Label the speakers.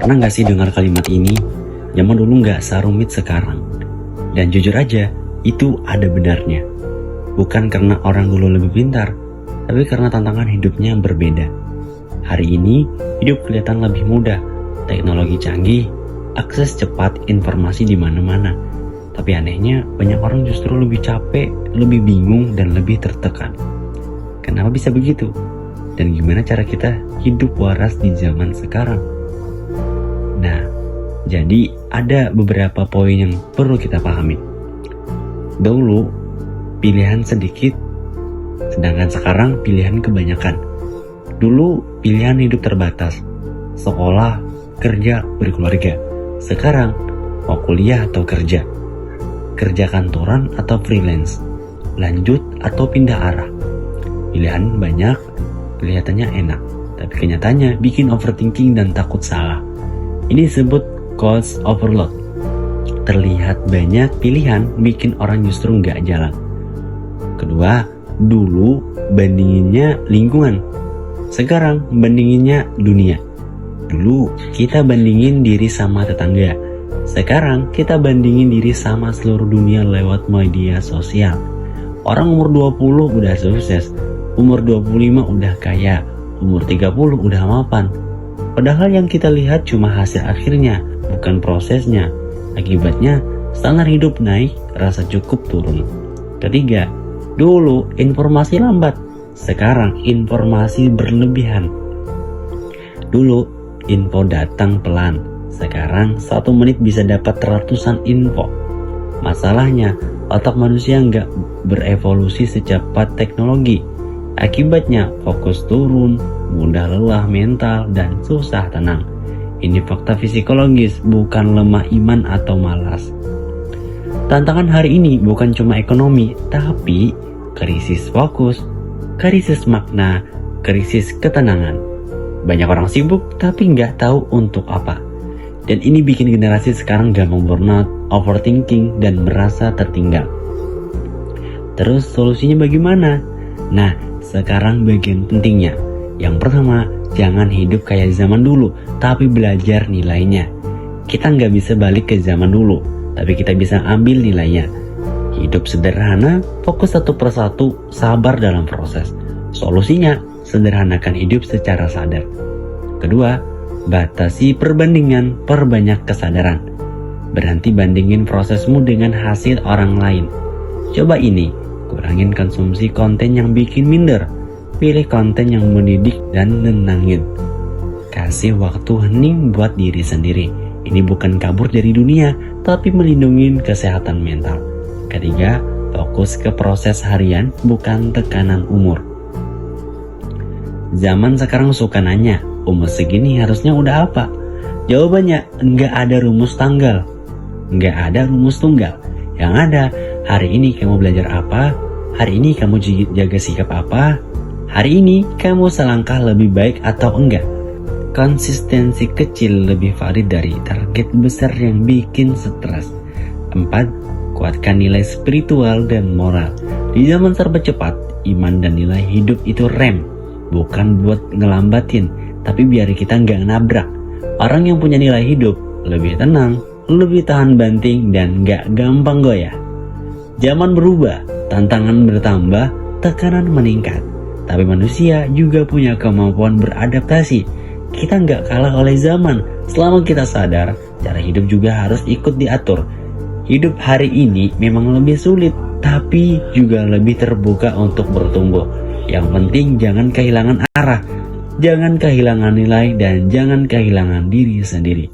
Speaker 1: Pernah gak sih dengar kalimat ini? Zaman dulu gak serumit sekarang. Dan jujur aja, itu ada benarnya. Bukan karena orang dulu lebih pintar, tapi karena tantangan hidupnya berbeda. Hari ini, hidup kelihatan lebih mudah. Teknologi canggih, akses cepat, informasi di mana-mana. Tapi anehnya, banyak orang justru lebih capek, lebih bingung, dan lebih tertekan. Kenapa bisa begitu? Dan gimana cara kita hidup waras di zaman sekarang? Nah, jadi ada beberapa poin yang perlu kita pahami. Dulu, pilihan sedikit, sedangkan sekarang pilihan kebanyakan. Dulu, pilihan hidup terbatas. Sekolah, kerja, berkeluarga. Sekarang, mau kuliah atau kerja. Kerja kantoran atau freelance. Lanjut atau pindah arah. Pilihan banyak, kelihatannya enak, tapi kenyataannya bikin overthinking dan takut salah. Ini disebut cost overload. Terlihat banyak pilihan bikin orang justru nggak jalan. Kedua, dulu bandinginnya lingkungan. Sekarang bandinginnya dunia. Dulu kita bandingin diri sama tetangga. Sekarang kita bandingin diri sama seluruh dunia lewat media sosial. Orang umur 20 udah sukses, umur 25 udah kaya, umur 30 udah mapan. Padahal yang kita lihat cuma hasil akhirnya, bukan prosesnya. Akibatnya, standar hidup naik, rasa cukup turun. Ketiga, dulu informasi lambat, sekarang informasi berlebihan. Dulu, info datang pelan, sekarang 1 menit bisa dapat ratusan info. Masalahnya, otak manusia nggak berevolusi secepat teknologi. Akibatnya, fokus turun, mudah lelah mental, dan susah tenang. Ini fakta psikologis, bukan lemah iman atau malas. Tantangan hari ini bukan cuma ekonomi, tapi krisis fokus, krisis makna, krisis ketenangan. Banyak orang sibuk tapi nggak tahu untuk apa. Dan ini bikin generasi sekarang gampang burnout, overthinking, dan merasa tertinggal. Terus solusinya bagaimana? Nah, sekarang bagian pentingnya. Yang pertama, jangan hidup kayak zaman dulu, tapi belajar nilainya. Kita nggak bisa balik ke zaman dulu, tapi kita bisa ambil nilainya. Hidup sederhana, fokus satu persatu, sabar dalam proses. Solusinya, sederhanakan hidup secara sadar. Kedua, batasi perbandingan, perbanyak kesadaran. Berhenti bandingin prosesmu dengan hasil orang lain. Coba ini, kurangin konsumsi konten yang bikin minder. Pilih konten yang mendidik dan nenangin. Kasih waktu hening buat diri sendiri. Ini bukan kabur dari dunia, tapi melindungi kesehatan mental. Ketiga, fokus ke proses harian, bukan tekanan umur. Zaman sekarang suka nanya, umur segini harusnya udah apa? Jawabannya, nggak ada rumus tanggal. Nggak ada rumus tunggal. Yang ada, hari ini kamu belajar apa? Hari ini kamu jaga sikap apa? Hari ini kamu selangkah lebih baik atau enggak? Konsistensi kecil lebih valid dari target besar yang bikin stres. 4. Kuatkan nilai spiritual dan moral. Di zaman serba cepat, iman dan nilai hidup itu rem. Bukan buat ngelambatin, tapi biar kita nggak nabrak. Orang yang punya nilai hidup lebih tenang, lebih tahan banting, dan nggak gampang goyah. Zaman berubah, tantangan bertambah, tekanan meningkat. Tapi manusia juga punya kemampuan beradaptasi. Kita nggak kalah oleh zaman. Selama kita sadar, cara hidup juga harus ikut diatur. Hidup hari ini memang lebih sulit, tapi juga lebih terbuka untuk bertumbuh. Yang penting jangan kehilangan arah, jangan kehilangan nilai, dan jangan kehilangan diri sendiri.